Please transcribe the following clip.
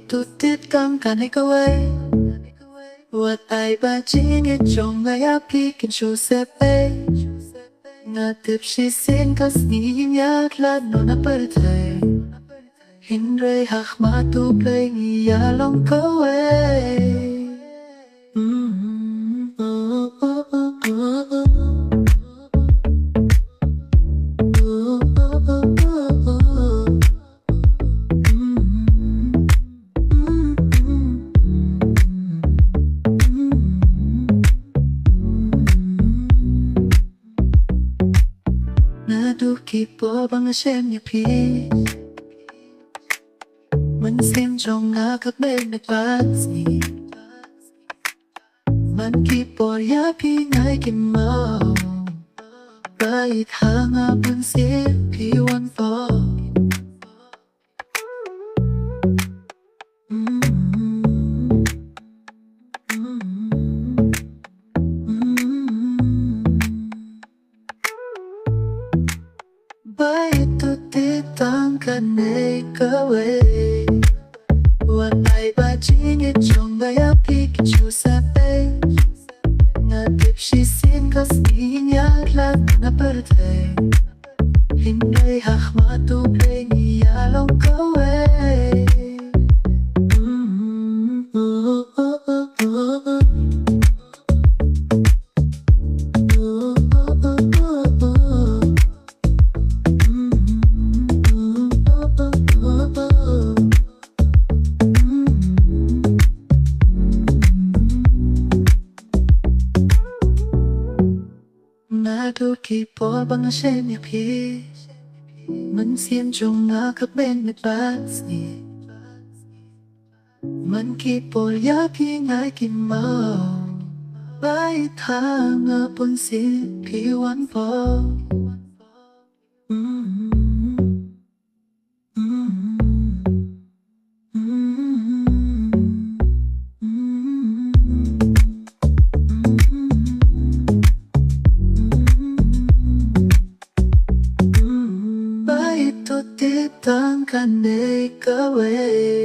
tu tiết cam can hay câu ấy What ai ba chỉ nghe trong ngày áp đi kinh chu sẽ bay Nga tiếp Shisien Khasi nhát lát nó nắp bờ thề Hin rây hạc mà tu play nghia lòng câu ấy Du kipo bang xem nhạc phí Mình xem trong ngã các bên được phát gì Mình kipo ya phí ngay kim màu Right hàng à bưng xếp phí one for Why tu ti tang kan nei kawe What ai ba chỉ nghe trong ngày áp đi kinh chu sa pe Nga tiếp Shisien Khasi nhát lát na bờ thề Hin rây hạc mà tu play nghia lòng câu ấy Du kipo bang xem nhạc phí Mình xem trong ngã các bên được phát gì Mình kipo ya phí ngay kim màu Bài thang ở bôn xếp phí one for Tu tiết tang kan nei kawe